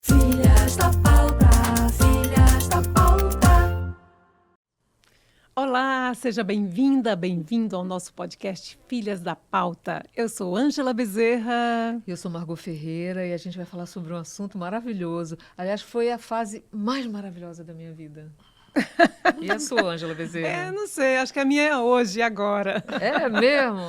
Filhas da Pauta, Filhas da Pauta. Olá, seja bem-vinda, bem-vindo ao nosso podcast Filhas da Pauta. Eu sou Ângela Bezerra. Eu sou Margot Ferreira e a gente vai falar sobre um assunto maravilhoso. Aliás, foi a fase mais maravilhosa da minha vida. E a sua, Ângela Bezerra? Não sei, acho que a minha é hoje, agora. É mesmo?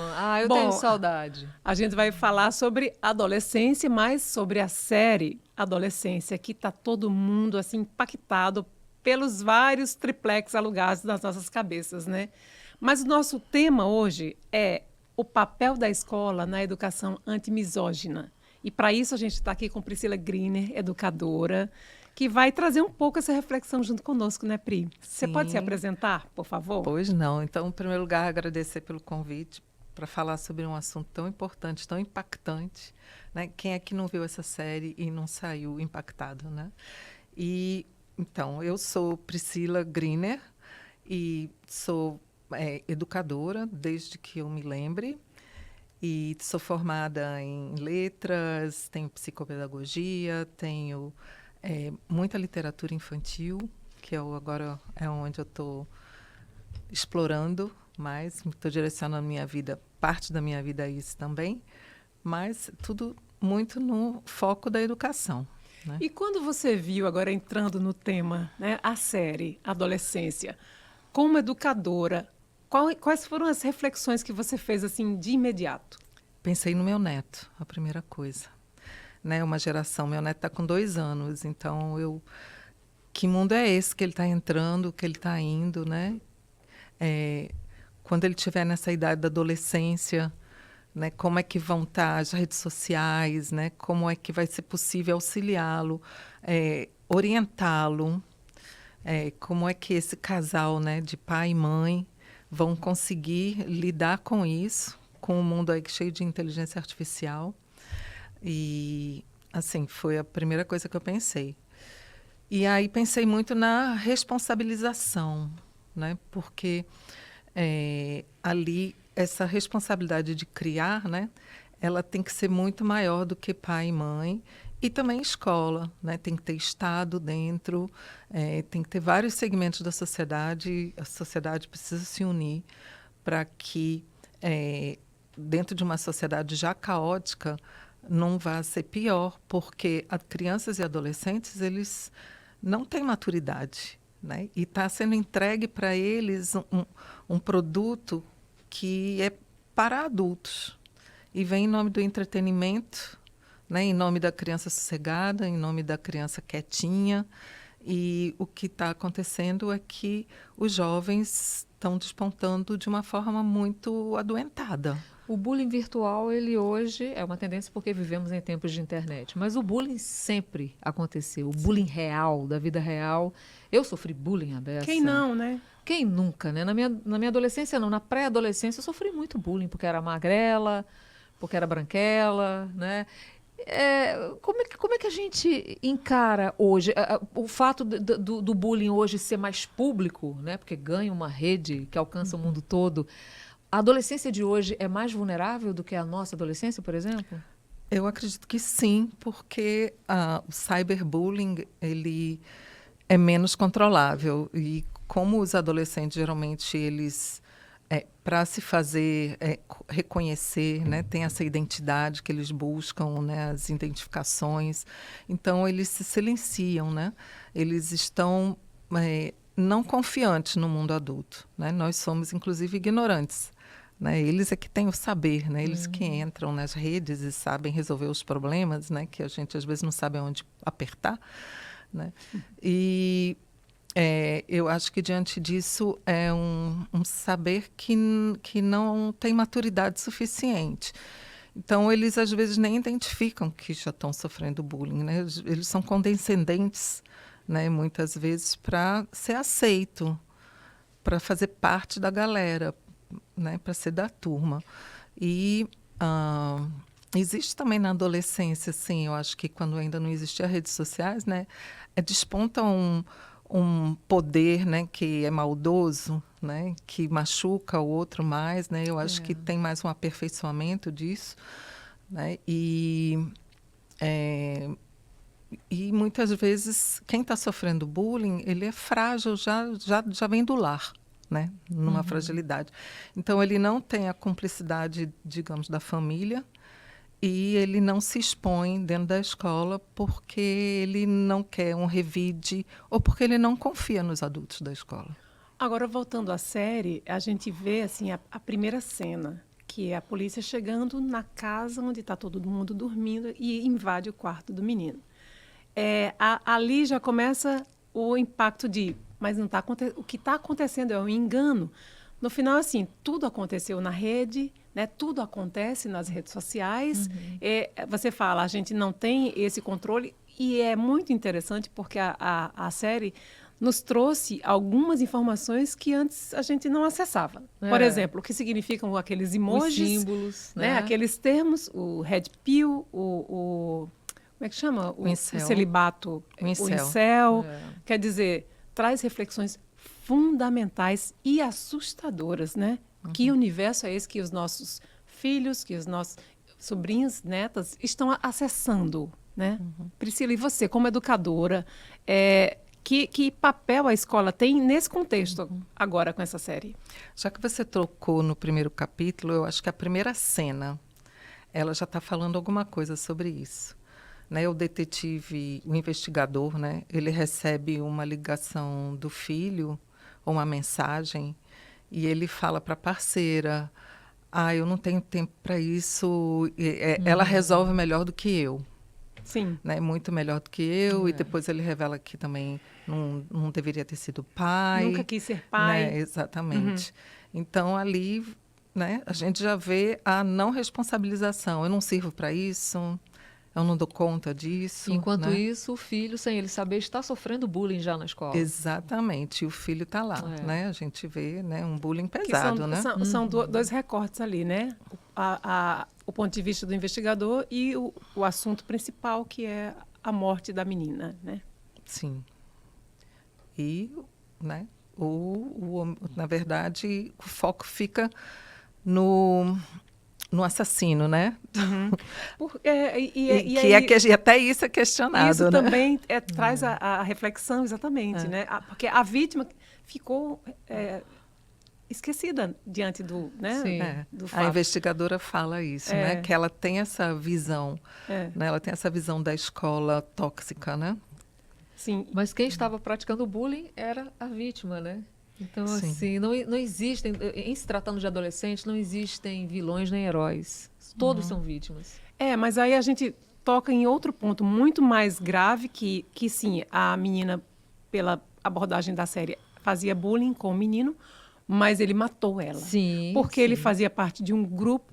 Eu Bom, tenho saudade. A gente vai falar sobre adolescência, mas sobre a série Adolescência, que está todo mundo assim impactado pelos vários triplex alugados nas nossas cabeças, né? Mas o nosso tema hoje é o papel da escola na educação antimisógina. E para isso a gente está aqui com Priscila Griner, educadora, que vai trazer um pouco essa reflexão junto conosco, né, Pri? Você pode se Sim. apresentar, por favor? Pois não. Então, em primeiro lugar, agradecer pelo convite para falar sobre um assunto tão importante, tão impactante, né? Quem é que não viu essa série e não saiu impactado, né? E, então, eu sou Priscila Griner e sou educadora desde que eu me lembre. E sou formada em letras, tenho psicopedagogia, tenho muita literatura infantil, que agora é onde eu estou explorando mais, estou direcionando a minha vida, parte da minha vida a isso também, mas tudo muito no foco da educação. Né? E quando você viu, agora entrando no tema, né, a série Adolescência, como educadora, quais foram as reflexões que você fez assim de imediato? Pensei no meu neto, a primeira coisa. Né, uma geração, meu neto está com 2 anos, então que mundo é esse que ele está entrando, que ele está indo, né? Quando ele estiver nessa idade da adolescência, né, como é que vão estar as redes sociais, né? Como é que vai ser possível auxiliá-lo, orientá-lo, como é que esse casal, né, de pai e mãe vão conseguir lidar com isso, com um mundo aí cheio de inteligência artificial. E, assim, foi a primeira coisa que eu pensei. E aí pensei muito na responsabilização, né? Porque ali, essa responsabilidade de criar, né? Ela tem que ser muito maior do que pai e mãe. E também escola, né? Tem que ter Estado dentro, tem que ter vários segmentos da sociedade. A sociedade precisa se unir para que, dentro de uma sociedade já caótica, não vai ser pior, porque as crianças e adolescentes, eles não têm maturidade, né? E está sendo entregue para eles um produto que é para adultos. E vem em nome do entretenimento, né? Em nome da criança sossegada, em nome da criança quietinha. E o que está acontecendo é que os jovens estão despontando de uma forma muito adoentada. O bullying virtual, ele hoje é uma tendência porque vivemos em tempos de internet. Mas o bullying sempre aconteceu. O bullying real, da vida real. Eu sofri bullying, Abessa. Quem não, né? Quem nunca, né? Na minha adolescência, não. Na pré-adolescência, eu sofri muito bullying, porque era magrela, porque era branquela, né? Como é que a gente encara hoje o fato do bullying hoje ser mais público, né? Porque ganha uma rede que alcança o mundo todo. A adolescência de hoje é mais vulnerável do que a nossa adolescência, por exemplo? Eu acredito que sim, porque o cyberbullying ele é menos controlável. E como os adolescentes, geralmente, eles, para se fazer reconhecer, né, tem essa identidade que eles buscam, né, as identificações. Então, eles se silenciam, né? Eles estão não confiantes no mundo adulto. Né? Nós somos, inclusive, ignorantes. Né? Eles é que têm o saber, né? Eles que entram nas redes e sabem resolver os problemas, né? Que a gente às vezes não sabe onde apertar. Né? E eu acho que diante disso é um saber que não tem maturidade suficiente. Então, eles às vezes nem identificam que já estão sofrendo bullying. Né? Eles são condescendentes, né? Muitas vezes, para ser aceito, para fazer parte da galera, né, para ser da turma. E existe também na adolescência, assim, eu acho que quando ainda não existiam redes sociais, né, desponta um poder, né, que é maldoso, né, que machuca o outro mais, né, eu acho que tem mais um aperfeiçoamento disso, né, e e muitas vezes quem está sofrendo bullying, ele é frágil, já vem do lar, né? Numa fragilidade. Então, ele não tem a cumplicidade, digamos, da família, e ele não se expõe dentro da escola porque ele não quer um revide ou porque ele não confia nos adultos da escola. Agora, voltando à série, a gente vê assim a primeira cena, que é a polícia chegando na casa onde está todo mundo dormindo e invade o quarto do menino. Ali já começa o impacto mas não tá, o que está acontecendo é um engano. No final, assim, tudo aconteceu na rede, né? Tudo acontece nas redes sociais. Você fala, a gente não tem esse controle, e é muito interessante porque a série nos trouxe algumas informações que antes a gente não acessava. Por exemplo, o que significam aqueles emojis, os símbolos, né? Aqueles termos, o red pill, como é que chama? O celibato, o incel. Quer dizer, traz reflexões fundamentais e assustadoras, né? Que universo é esse que os nossos filhos, que os nossos sobrinhos, netas estão acessando, né? Priscila, e você, como educadora, que papel a escola tem nesse contexto agora com essa série? Já que você tocou no primeiro capítulo, eu acho que a primeira cena, ela já está falando alguma coisa sobre isso. Né, o detetive, o investigador, né, ele recebe uma ligação do filho, ou uma mensagem, e ele fala para a parceira, eu não tenho tempo para isso, ela resolve melhor do que eu. Sim. Né, muito melhor do que eu, e depois ele revela que também não deveria ter sido pai. Nunca quis ser pai. Né, exatamente. Então, ali, né, a gente já vê a não responsabilização. Eu não sirvo para isso, eu não dou conta disso. Enquanto né? isso, o filho, sem ele saber, está sofrendo bullying já na escola. Exatamente, e o filho está lá, né? A gente vê, né, um bullying pesado, né? São dois recortes ali, né? O ponto de vista do investigador e o assunto principal, que é a morte da menina, né? Sim. E, né, na verdade, o foco fica no assassino, né? E até isso é questionado. Isso, né? também traz a reflexão, exatamente, né? Porque a vítima ficou esquecida diante do, né? Do fato. A investigadora fala isso, né? Que ela tem essa visão, né? Ela tem essa visão da escola tóxica, né? Sim. Mas quem estava praticando bullying era a vítima, né? Então, assim, não existem, em se tratando de adolescentes, não existem vilões nem heróis. Todos são vítimas. Mas aí a gente toca em outro ponto muito mais grave, que sim, a menina, pela abordagem da série, fazia bullying com o menino, mas ele matou ela. Sim. Porque ele fazia parte de um grupo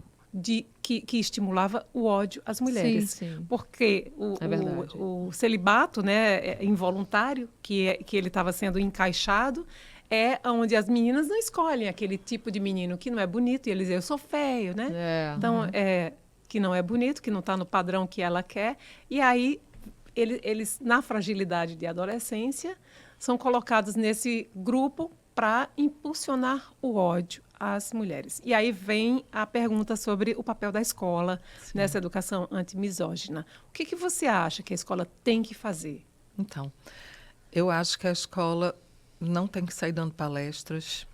que estimulava o ódio às mulheres. Sim. Porque o celibato, né, involuntário, que ele estava sendo encaixado, onde as meninas não escolhem aquele tipo de menino que não é bonito, e eles dizem, eu sou feio, né? Então, que não é bonito, que não está no padrão que ela quer. E aí, eles, na fragilidade de adolescência, são colocados nesse grupo para impulsionar o ódio às mulheres. E aí vem a pergunta sobre o papel da escola nessa educação antimisógina. O que você acha que a escola tem que fazer? Então, eu acho que a escola não tem que sair dando palestras,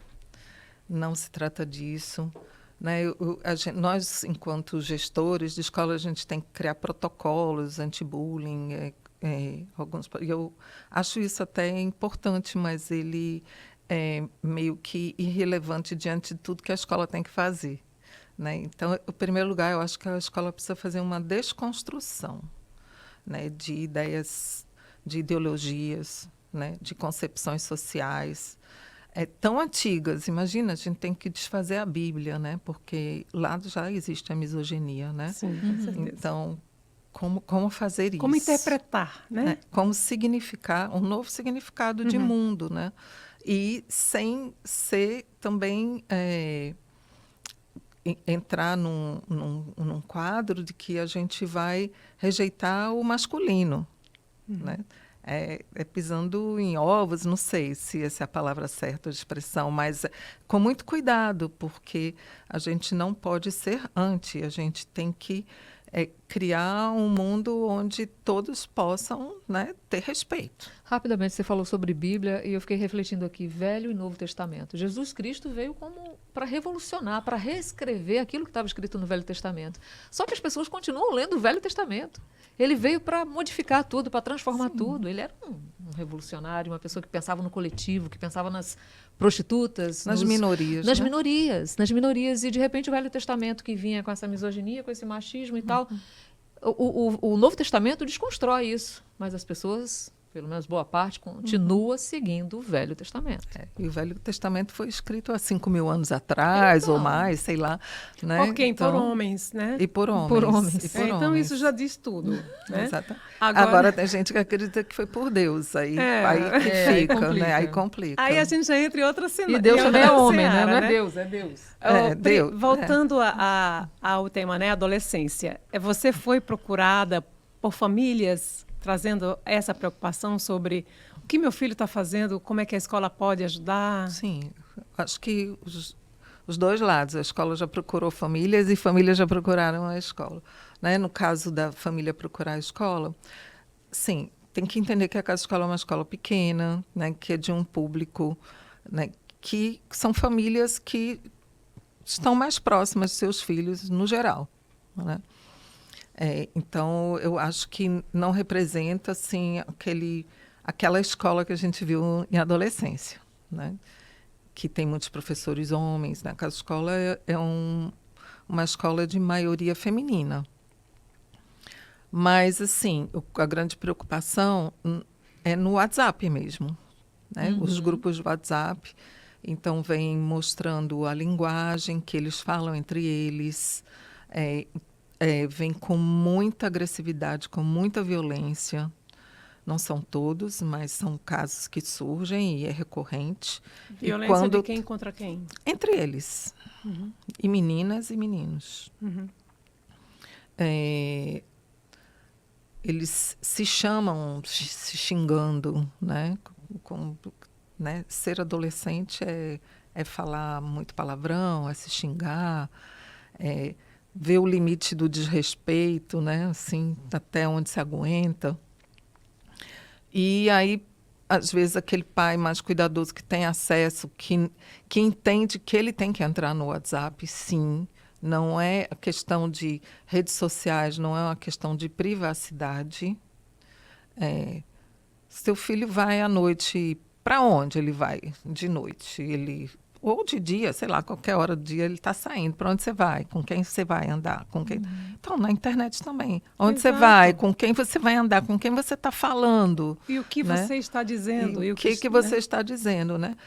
não se trata disso. Né? Nós, enquanto gestores de escola, a gente tem que criar protocolos anti-bullying. Eu acho isso até importante, mas ele é meio que irrelevante diante de tudo que a escola tem que fazer. Né? Então, em primeiro lugar, eu acho que a escola precisa fazer uma desconstrução, né, de ideias, de ideologias, né, de concepções sociais tão antigas. Imagina, a gente tem que desfazer a Bíblia, né, porque lá já existe a misoginia, né? Sim, com certeza. Então, como fazer isso? Como interpretar, né? Como significar um novo significado de mundo, né? E sem ser também entrar num quadro de que a gente vai rejeitar o masculino, né? Pisando em ovos, não sei se essa é a palavra certa de expressão, mas com muito cuidado, porque a gente não pode ser anti, a gente tem que criar um mundo onde todos possam, né, ter respeito. Rapidamente, você falou sobre Bíblia e eu fiquei refletindo aqui, Velho e Novo Testamento. Jesus Cristo veio como para revolucionar, para reescrever aquilo que estava escrito no Velho Testamento. Só que as pessoas continuam lendo o Velho Testamento. Ele veio para modificar tudo, para transformar tudo. Ele era um revolucionário, uma pessoa que pensava no coletivo, que pensava nas prostitutas, Nas minorias. nas né? minorias. E, de repente, o Velho Testamento que vinha com essa misoginia, com esse machismo e tal. O Novo Testamento desconstrói isso, mas as pessoas, pelo menos boa parte, continua seguindo o Velho Testamento. E o Velho Testamento foi escrito há 5.000 anos atrás, ou mais, sei lá. Né? Por quem? Por homens, né? E por homens. Por homens. E por Então homens. isso já diz tudo, né? Exato. Agora- Agora tem gente que acredita que foi por Deus. Aí que aí fica, complica. né? Aí complica. Aí a gente já entra em outra cena. E Deus em também é outra homem, né? seara, Não é Deus, é Deus. Deus. Voltando ao tema, né, adolescência. Você foi procurada por famílias trazendo essa preocupação sobre o que meu filho está fazendo, como é que a escola pode ajudar? Sim, acho que os dois lados. A escola já procurou famílias e famílias já procuraram a escola. Né? No caso da família procurar a escola, sim, tem que entender que a Casa Escola é uma escola pequena, né, que é de um público, né, que são famílias que estão mais próximas de seus filhos no geral. Né? Então, eu acho que não representa assim, aquela escola que a gente viu em adolescência, né? Que tem muitos professores homens. Né? A Casa Escola é uma escola de maioria feminina. Mas, assim, a grande preocupação é no WhatsApp mesmo. Né? Os grupos de WhatsApp, então, vem mostrando a linguagem que eles falam entre eles, vem com muita agressividade, com muita violência. Não são todos, mas são casos que surgem e é recorrente. Violência E quando, de quem contra quem? entre eles. E meninas e meninos. Eles se chamam se xingando, né? Né? Ser adolescente é falar muito palavrão, é se xingar, ver o limite do desrespeito, né? Assim, até onde se aguenta. E aí, às vezes, aquele pai mais cuidadoso que tem acesso, que entende que ele tem que entrar no WhatsApp, sim. Não é a questão de redes sociais, não é uma questão de privacidade. Seu filho vai à noite, para onde ele vai de noite? Ou de dia, sei lá, qualquer hora do dia ele está saindo. Para onde você vai? Com quem você vai andar? Com quem? Então, na internet também. Onde você Exato. vai? Com quem você vai andar? Com quem você está falando? E o que né? você está dizendo? E o que você está dizendo, né?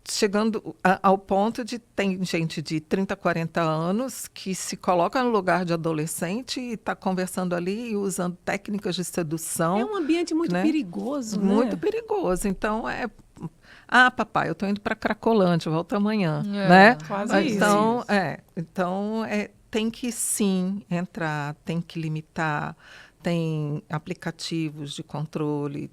Chegando ao ponto de tem gente de 30, 40 anos que se coloca no lugar de adolescente e está conversando ali e usando técnicas de sedução. É um ambiente muito né? perigoso, Muito né? perigoso. Então, papai, eu estou indo para Cracolândia, volto amanhã, né? Quase isso. Então, tem que sim entrar, tem que limitar, tem aplicativos de controle,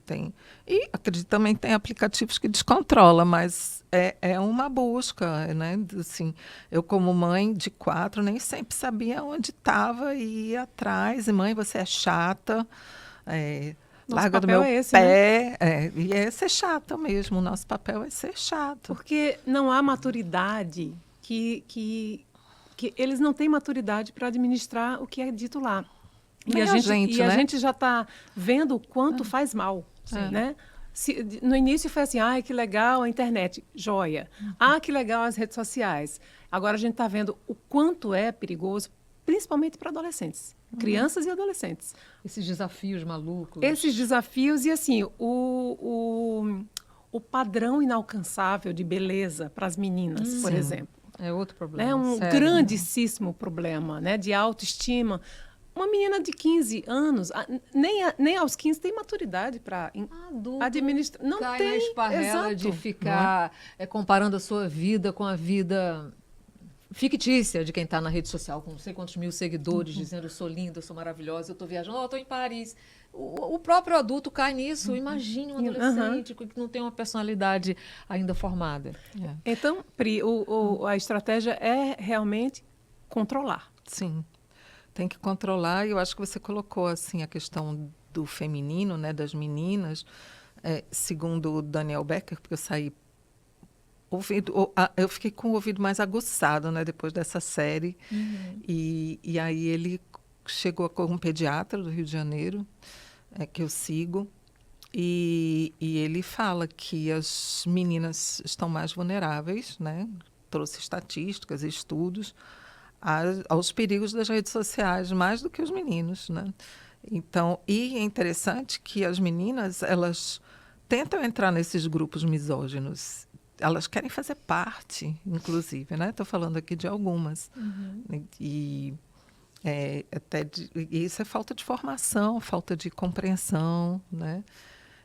e acredito também tem aplicativos que descontrolam, mas é uma busca, né? Assim, eu como mãe de 4 nem sempre sabia onde estava e ia atrás, e mãe, você é chata, Nosso larga do papel meu é esse, pé, e é ser chata mesmo, o nosso papel é ser chato. Porque não há maturidade que eles não têm maturidade para administrar o que é dito lá. Nem a gente, a né? gente já está vendo o quanto faz mal, né? No início foi assim, que legal a internet, joia. Que legal as redes sociais. Agora a gente está vendo o quanto é perigoso, principalmente para adolescentes, crianças e adolescentes. Esses desafios malucos. Esses desafios e, assim, o padrão inalcançável de beleza para as meninas, por exemplo. É outro problema. É um sério. grandíssimo problema, né, de autoestima. Uma menina de 15 anos, nem aos 15 tem maturidade para administrar. Não Cai tem. na esparrela exato. de ficar comparando a sua vida com a vida fictícia de quem está na rede social, com não sei quantos mil seguidores, dizendo eu sou linda, eu sou maravilhosa, eu estou viajando, eu estou em Paris. O próprio adulto cai nisso. Imagine um adolescente que não tem uma personalidade ainda formada. Então, Pri, a estratégia é realmente controlar. Sim. tem que controlar. E eu acho que você colocou assim a questão do feminino, né, das meninas, segundo o Daniel Becker, porque eu saí eu fiquei com o ouvido mais aguçado, né, depois dessa série. E aí ele chegou com um pediatra do Rio de Janeiro, que eu sigo, e ele fala que as meninas estão mais vulneráveis, né? Trouxe estatísticas e estudos aos perigos das redes sociais, mais do que os meninos, né? Então, e é interessante que as meninas, elas tentam entrar nesses grupos misóginos. Elas querem fazer parte, inclusive, né? Estou falando aqui de algumas. E isso é falta de formação, falta de compreensão, né?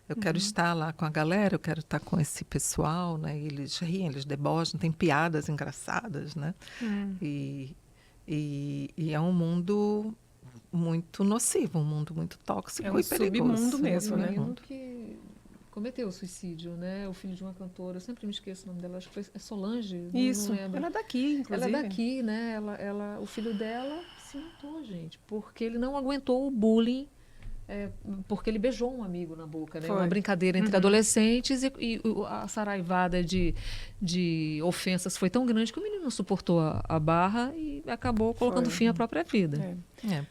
Eu quero estar lá com a galera, eu quero estar com esse pessoal, né? Eles riem, eles debocham, tem piadas engraçadas, né? E é um mundo muito nocivo, um mundo muito tóxico É um e perigoso. submundo mesmo, Um né? menino que cometeu suicídio, né? O filho de uma cantora, eu sempre me esqueço o nome dela, acho que foi Solange, Isso. não lembro. Ela é daqui, inclusive. Ela é daqui, né? O filho dela se matou, gente, porque ele não aguentou o bullying, porque ele beijou um amigo na boca, né? Foi. Uma brincadeira entre adolescentes e a saraivada de ofensas foi tão grande que o menino não suportou a barra e acabou colocando fim à própria vida.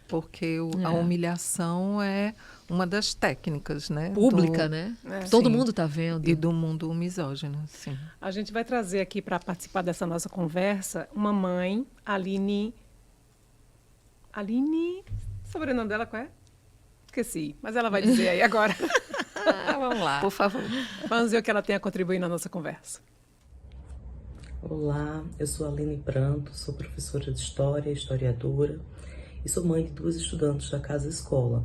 Porque a humilhação é uma das técnicas, né? Pública, né? Todo Sim. mundo está vendo. E do mundo misógino, sim. A gente vai trazer aqui para participar dessa nossa conversa uma mãe, Aline. O sobrenome dela qual é? Esqueci, mas ela vai dizer aí agora. Vamos lá. Por favor. Vamos ver o que ela tem a contribuir na nossa conversa. Olá, eu sou a Aline Pranto, sou professora de História, historiadora e sou mãe de 2 estudantes da Casa Escola.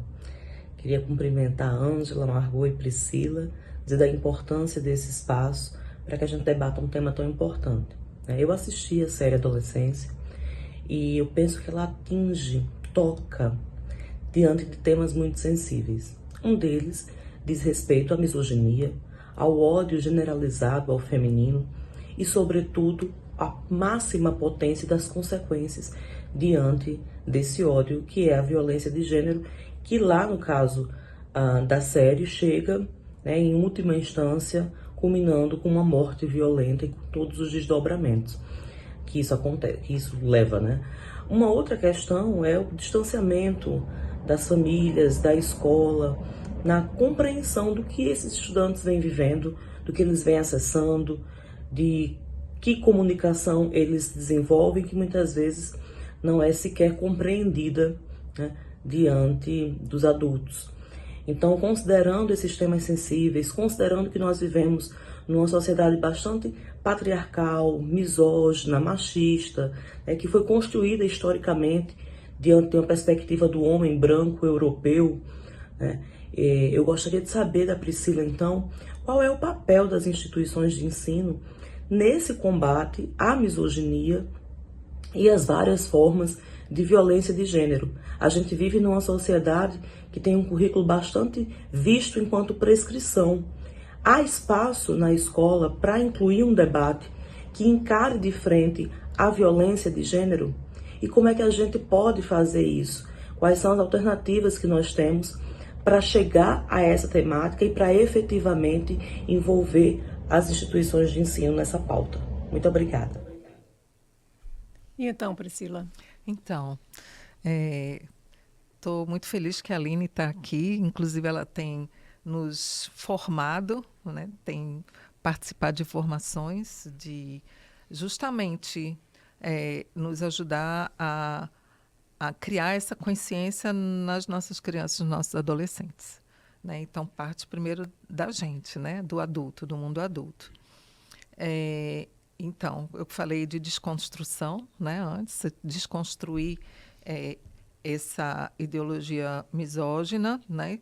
Queria cumprimentar a Ângela, Margot e Priscila, dizer da importância desse espaço para que a gente debata um tema tão importante. Eu assisti a série Adolescência e eu penso que ela toca diante de temas muito sensíveis. Um deles diz respeito à misoginia, ao ódio generalizado ao feminino e, sobretudo, à máxima potência das consequências diante desse ódio, que é a violência de gênero, que lá no caso da série chega, né, em última instância, culminando com uma morte violenta e com todos os desdobramentos que isso acontece, que isso leva, né? Uma outra questão é o distanciamento das famílias, da escola, na compreensão do que esses estudantes vêm vivendo, do que eles vêm acessando, de que comunicação eles desenvolvem, que muitas vezes não é sequer compreendida, né, diante dos adultos. Então, considerando esses temas sensíveis, considerando que nós vivemos numa sociedade bastante patriarcal, misógina, machista, que foi construída historicamente diante de uma perspectiva do homem branco europeu, né? Eu gostaria de saber da Priscila, então, qual é o papel das instituições de ensino nesse combate à misoginia e às várias formas de violência de gênero. A gente vive numa sociedade que tem um currículo bastante visto enquanto prescrição. Há espaço na escola para incluir um debate que encare de frente a violência de gênero? E como é que a gente pode fazer isso? Quais são as alternativas que nós temos para chegar a essa temática e para efetivamente envolver as instituições de ensino nessa pauta? Muito obrigada. E então, Priscila? Então, estou muito feliz que a Aline está aqui. Inclusive, ela tem nos formado, né? Tem participado de formações de justamente nos ajudar a criar essa consciência nas nossas crianças, nos nossos adolescentes, né? Então, parte primeiro da gente, né? Do adulto, do mundo adulto. Então, eu falei de desconstrução, né? Antes, desconstruir essa ideologia misógina, né?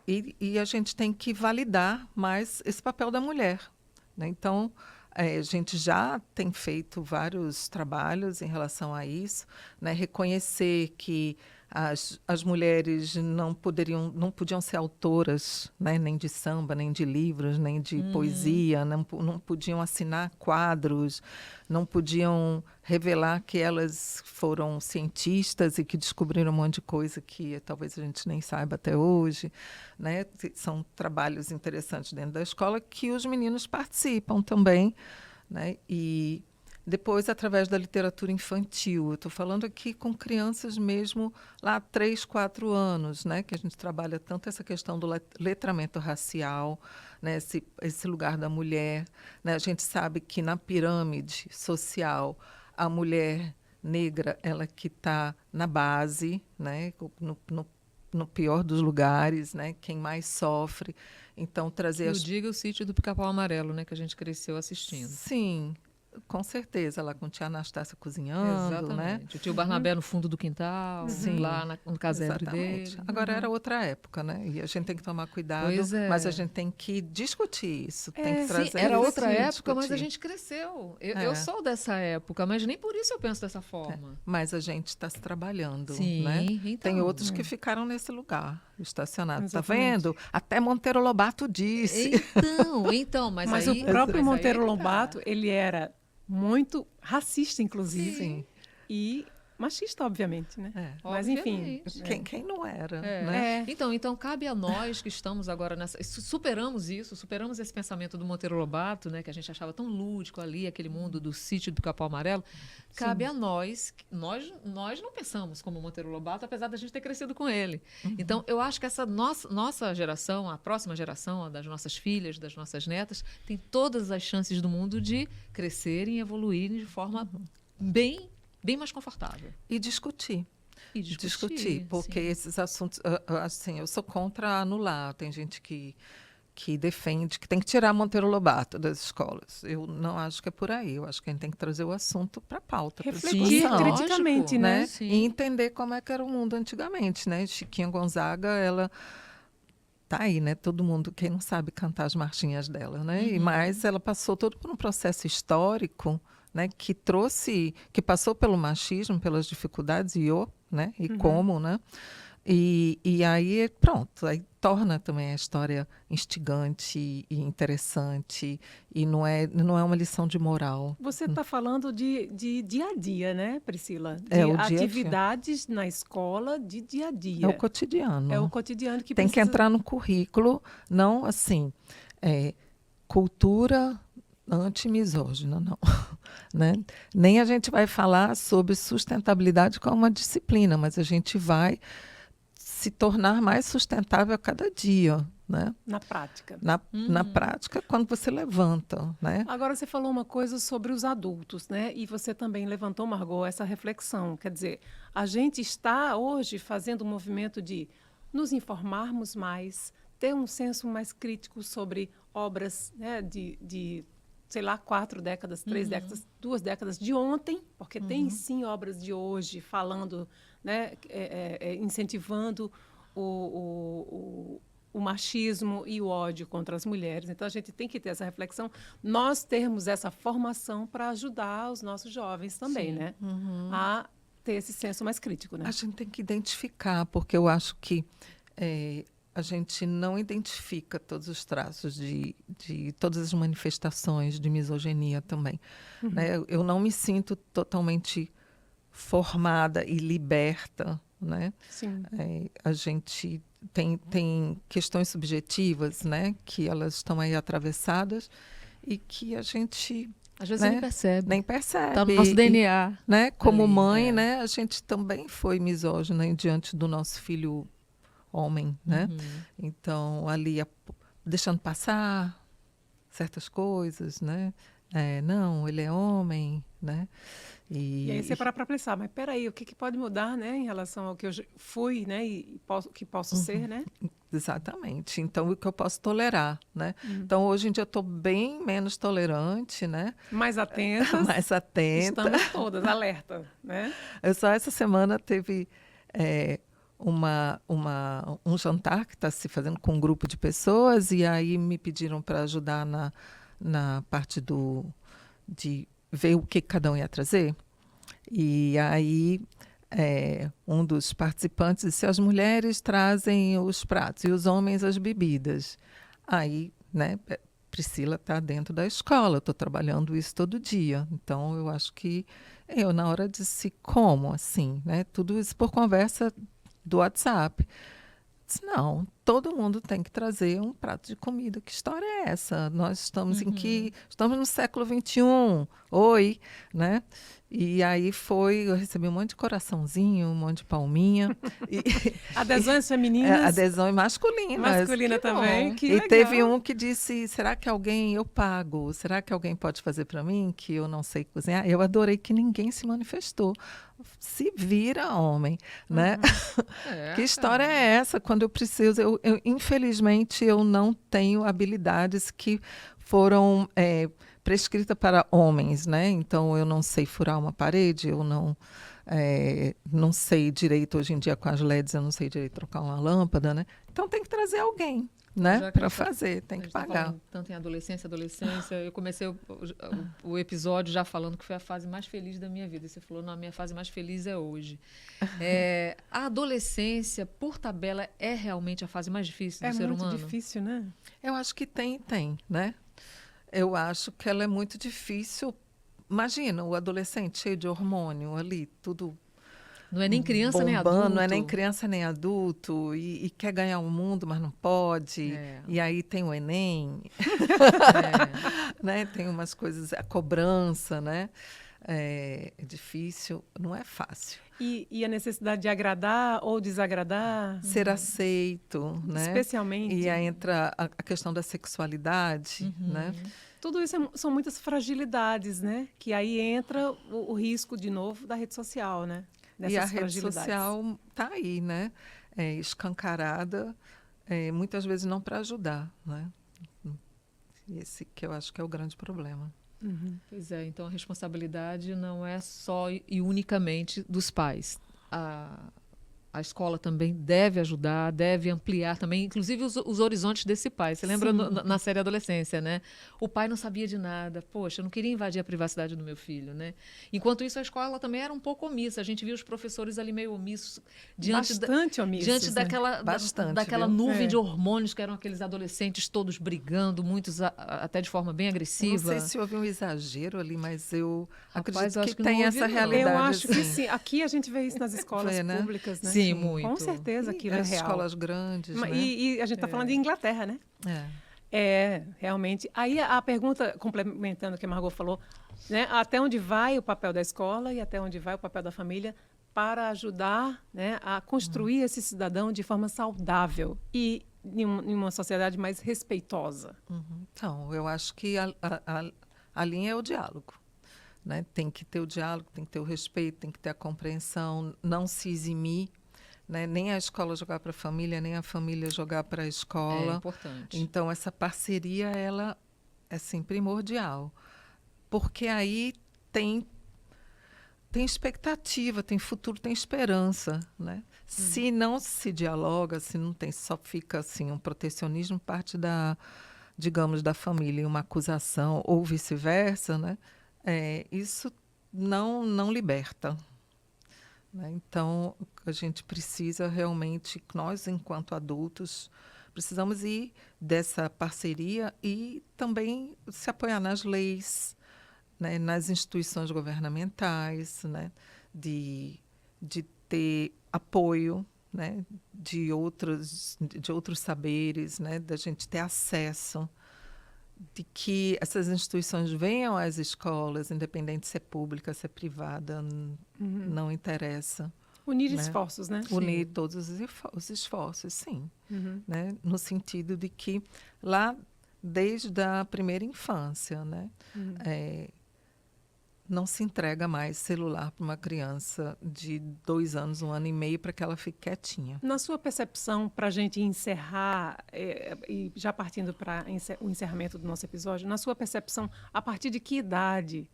E a gente tem que validar mais esse papel da mulher, né? Então, a gente já tem feito vários trabalhos em relação a isso, né? Reconhecer que as mulheres não podiam ser autoras, né, nem de samba, nem de livros, nem de poesia, não podiam assinar quadros, não podiam revelar que elas foram cientistas e que descobriram um monte de coisa que talvez a gente nem saiba até hoje, né? São trabalhos interessantes dentro da escola que os meninos participam também, né? E depois, através da literatura infantil. Eu estou falando aqui com crianças mesmo lá 3, 4 anos, né? Que a gente trabalha tanto essa questão do letramento racial, né? Esse lugar da mulher. Né? A gente sabe que na pirâmide social, a mulher negra, ela que está na base, né? No pior dos lugares, né? Quem mais sofre. Então, trazer... Eu digo o Sítio do Pica-Pau Amarelo, né? Que a gente cresceu assistindo. Sim, com certeza, lá com a tia Anastácia cozinhando, né? Exatamente. O tio Barnabé no fundo do quintal, Sim, lá no casebre exatamente. dele. Agora era outra época, né? E a gente tem que tomar cuidado, Pois é. mas a gente tem que discutir isso, tem que trazer Sim, era isso outra e época, mas a discutir. gente cresceu. Eu sou dessa época, mas nem por isso eu penso dessa forma. Mas a gente está se trabalhando, Sim, né? então. Tem outros que ficaram nesse lugar, estacionados. Está Exatamente. vendo? Até Monteiro Lobato disse. Então, mas Mas aí, o próprio mas aí Monteiro que tá. Lobato, ele era muito racista, inclusive. Sim. E machista, obviamente, né? É. Mas, enfim. Obviamente. Quem não era, É. né? Então cabe a nós que estamos agora nessa. Superamos esse pensamento do Monteiro Lobato, né, que a gente achava tão lúdico ali, aquele mundo do Sítio do Pica-Pau Amarelo. Cabe a nós não pensamos como Monteiro Lobato, apesar da gente ter crescido com ele. Então, eu acho que essa nossa geração, a próxima geração, a das nossas filhas, das nossas netas, tem todas as chances do mundo de crescerem e evoluírem de forma bem mais confortável. E discutir. E discutir, porque sim. esses assuntos, assim, eu sou contra anular. Tem gente que defende que tem que tirar Monteiro Lobato das escolas. Eu não acho que é por aí. Eu acho que a gente tem que trazer o assunto para a pauta, para Refletir discussão, criticamente, lógico, né? Sim. E entender como é que era o mundo antigamente, né? Chiquinha Gonzaga, ela tá aí, né? Todo mundo, quem não sabe cantar as marchinhas dela, né? Mas ela passou todo por um processo histórico, né? Que passou pelo machismo, pelas dificuldades né? E como, né? E aí, pronto, aí torna também a história instigante e interessante, e não é uma lição de moral. Você está falando de dia a dia, né, Priscila? De É, o dia a dia. atividades na escola de dia a dia. É o cotidiano. É o cotidiano que Tem que precisa... entrar no currículo, não assim, cultura antimisógina, não. Né? Nem a gente vai falar sobre sustentabilidade como uma disciplina, mas a gente vai se tornar mais sustentável a cada dia, né? Na prática. Na prática, quando você levanta, né? Agora, você falou uma coisa sobre os adultos, né? E você também levantou, Margot, essa reflexão. Quer dizer, a gente está hoje fazendo um movimento de nos informarmos mais, ter um senso mais crítico sobre obras, né, de sei lá, 4 décadas, 3 décadas, 2 décadas de ontem, porque tem sim obras de hoje falando, né, incentivando o machismo e o ódio contra as mulheres. Então, a gente tem que ter essa reflexão, nós termos essa formação para ajudar os nossos jovens também, né, a ter esse senso mais crítico, né? A gente tem que identificar, porque eu acho que a gente não identifica todos os traços de todas as manifestações de misoginia também. Né? Eu não me sinto totalmente formada e liberta, né? Sim. A gente tem questões subjetivas, né? Que elas estão aí atravessadas e que a gente Às vezes né? nem percebe. nem percebe. Está no nosso DNA. Né? Como Ali, mãe, né? A gente também foi misógina diante do nosso filho homem, né? Então, ali, deixando passar certas coisas, né? Não, ele é homem, né? E aí você para pensar, mas peraí, o que pode mudar, né, em relação ao que eu fui, né, e que posso ser, né? Exatamente. Então, o que eu posso tolerar, né? Então, hoje em dia, eu estou bem menos tolerante, né? Mais atentas. Mais atenta. Estamos todas, alerta, né? Eu só essa semana teve um jantar que está se fazendo com um grupo de pessoas e aí me pediram para ajudar na parte de ver o que cada um ia trazer. E aí um dos participantes disse: as mulheres trazem os pratos e os homens as bebidas. Aí, né, Priscila está dentro da escola, eu estou trabalhando isso todo dia. Então, eu acho que eu, na hora, disse: como assim? Né? Tudo isso por conversa do WhatsApp. Disse: não, todo mundo tem que trazer um prato de comida. Que história é essa? Nós estamos estamos no século XXI. Oi, né? E aí eu recebi um monte de coraçãozinho, um monte de palminha. E, Adesões femininas. adesão masculina. Masculina Que bom. também, que E legal. teve um que disse: será que eu pago? Será que alguém pode fazer para mim, que eu não sei cozinhar? Eu adorei que ninguém se manifestou. Se vira, homem, né? Que história é essa? Quando eu preciso, infelizmente, eu não tenho habilidades que foram prescritas para homens, né? Então, eu não sei furar uma parede, eu não sei direito, hoje em dia, com as LEDs, eu não sei direito trocar uma lâmpada, né? Então, tem que trazer alguém, né? Para fazer, tem que pagar. Tanto em adolescência, eu comecei o episódio já falando que foi a fase mais feliz da minha vida. E você falou: não, a minha fase mais feliz é hoje. A adolescência, por tabela, é realmente a fase mais difícil do ser humano? É muito difícil, né? Eu acho que tem, né? Eu acho que ela é muito difícil. Imagina, o adolescente cheio de hormônio ali, tudo não é nem criança bombando, nem adulto. Não é nem criança nem adulto, e quer ganhar o mundo, mas não pode. E aí tem o Enem, né? Tem umas coisas, a cobrança, né? É difícil, não é fácil. E a necessidade de agradar ou desagradar? Ser aceito, né? Especialmente. E aí entra a questão da sexualidade, né? Tudo isso são muitas fragilidades, né? Que aí entra o risco, de novo, da rede social, né? E a rede social está aí, né? Escancarada, muitas vezes não para ajudar, né? Esse que eu acho que é o grande problema. Pois é, então a responsabilidade não é só e unicamente dos pais. A escola também deve ajudar, deve ampliar também, inclusive os horizontes desse pai. Você lembra na série Adolescência, né? O pai não sabia de nada. Poxa, eu não queria invadir a privacidade do meu filho, né? Enquanto isso, a escola também era um pouco omissa. A gente via os professores ali meio omissos. Bastante omissos. Diante né? daquela nuvem de hormônios, que eram aqueles adolescentes todos brigando, muitos até de forma bem agressiva. Não sei se houve um exagero ali, mas eu Rapaz, acredito que tem essa realidade. Eu acho que assim. sim. Aqui a gente vê isso nas escolas públicas, né? Sim, muito. Com certeza aquilo é as real. escolas grandes, né? E a gente está falando de Inglaterra, né? Realmente. Aí a pergunta, complementando o que a Margot falou, né? Até onde vai o papel da escola e até onde vai o papel da família para ajudar, né, a construir esse cidadão de forma saudável e em uma sociedade mais respeitosa? Então, eu acho que a linha é o diálogo. Né? Tem que ter o diálogo, tem que ter o respeito, tem que ter a compreensão, não se eximir. Né? Nem a escola jogar para a família, nem a família jogar para a escola. É importante. Então, essa parceria, ela é assim, primordial. Porque aí tem expectativa, tem futuro, tem esperança. Né? Se não se dialoga, se não tem, só fica assim, um protecionismo, parte digamos, da família, uma acusação, ou vice-versa, né? Isso não liberta. Né? Então, a gente precisa realmente, nós, enquanto adultos, precisamos ir dessa parceria e também se apoiar nas leis, né? Nas instituições governamentais, né? de ter apoio, né? de outros saberes, né? Da gente ter acesso, de que essas instituições venham às escolas, independente se é pública, se é privada, não interessa. Unir né? esforços, né? Unir todos os esforços, sim. Né? No sentido de que lá, desde a primeira infância, né? Não se entrega mais celular para uma criança de 2 anos, 1 ano e meio, para que ela fique quietinha. Na sua percepção, para a gente encerrar, e já partindo para o encerramento do nosso episódio, na sua percepção, a partir de que idade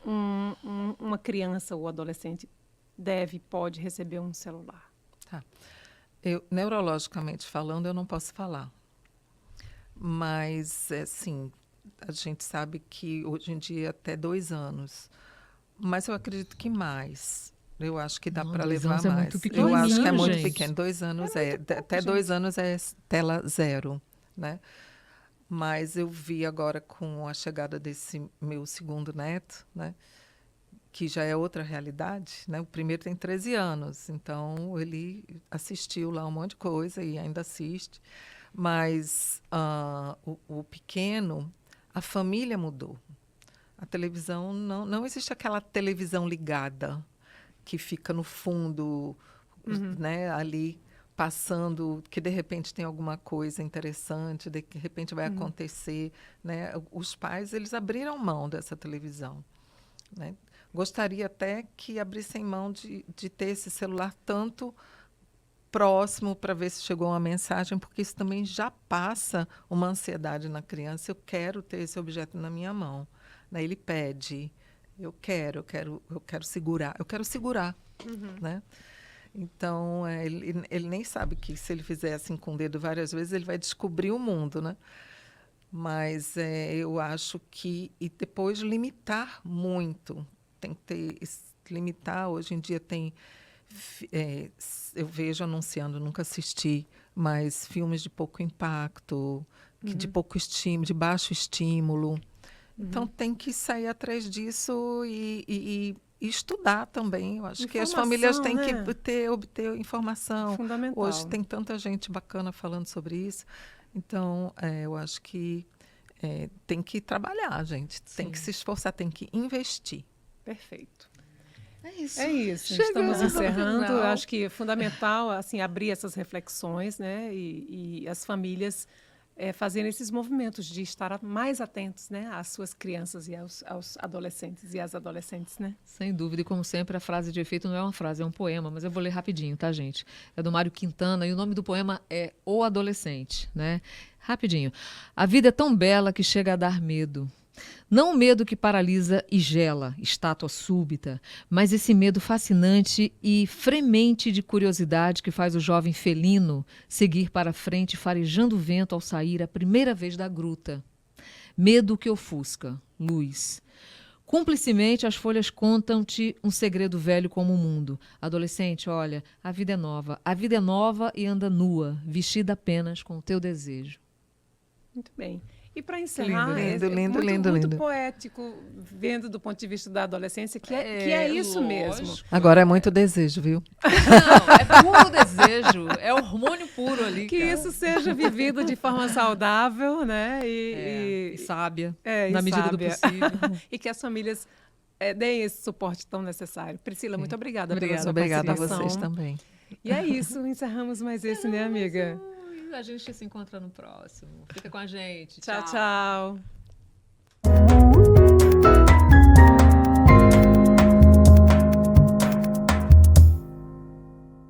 uma criança ou adolescente pode receber um celular? Tá. Neurologicamente falando, eu não posso falar. Mas, assim, a gente sabe que hoje em dia até 2 anos. Mas eu acredito que mais. Eu acho que dá Não, para 2 levar anos é mais. muito Eu pequenininho, acho que é muito gente. pequeno. 2 anos até gente. 2 anos é tela zero, né? Mas eu vi agora com a chegada desse meu segundo neto, né? Que já é outra realidade, né? O primeiro tem 13 anos, então ele assistiu lá um monte de coisa e ainda assiste. Mas o pequeno, a família mudou. A televisão, não existe aquela televisão ligada que fica no fundo, né, ali passando, que de repente tem alguma coisa interessante, de repente vai acontecer, né? Os pais, eles abriram mão dessa televisão, né? Gostaria até que abrissem mão de ter esse celular tanto próximo para ver se chegou uma mensagem, porque isso também já passa uma ansiedade na criança. Eu quero ter esse objeto na minha mão, né? Ele pede, eu quero segurar, né? Então, ele nem sabe que se ele fizer assim com o dedo várias vezes, ele vai descobrir o mundo, né? Mas eu acho que... E depois limitar muito. Tem que limitar. Hoje em dia tem... eu vejo anunciando, nunca assisti, mas filmes de pouco impacto, de pouco estímulo, de baixo estímulo. Então, tem que sair atrás disso e estudar também. Eu acho que as famílias têm Informação, né? que obter informação. Fundamental. Hoje tem tanta gente bacana falando sobre isso. Então, eu acho que tem que trabalhar, gente. Tem que se esforçar, tem que investir. Perfeito. É isso. É isso. Chegamos Estamos ao encerrando. final. Eu acho que é fundamental assim abrir essas reflexões, né? E as famílias fazerem esses movimentos de estar mais atentos, né, às suas crianças e aos adolescentes e às adolescentes, né? Sem dúvida, e como sempre, a frase de efeito não é uma frase, é um poema, mas eu vou ler rapidinho, tá, gente? É do Mário Quintana e o nome do poema é O Adolescente, né? Rapidinho. A vida é tão bela que chega a dar medo. Não o medo que paralisa e gela, estátua súbita, mas esse medo fascinante e fremente de curiosidade que faz o jovem felino seguir para frente, farejando o vento ao sair a primeira vez da gruta. Medo que ofusca, luz. Cúmplicemente, as folhas contam-te um segredo velho como o mundo. Adolescente, olha, a vida é nova e anda nua, vestida apenas com o teu desejo. Muito bem. E para encerrar, Lindo. muito poético, vendo do ponto de vista da adolescência, que é isso mesmo. Agora é muito desejo, viu? Não, é puro desejo, é hormônio puro ali. Que cara. isso seja vivido de forma saudável, né? E sábia, e na medida do sábia. possível. E que as famílias deem esse suporte tão necessário. Priscila, muito obrigada pela sua Obrigada a participação. vocês também. E é isso, encerramos mais esse, né, amiga? A gente se encontra no próximo. Fica com a gente. Tchau, tchau.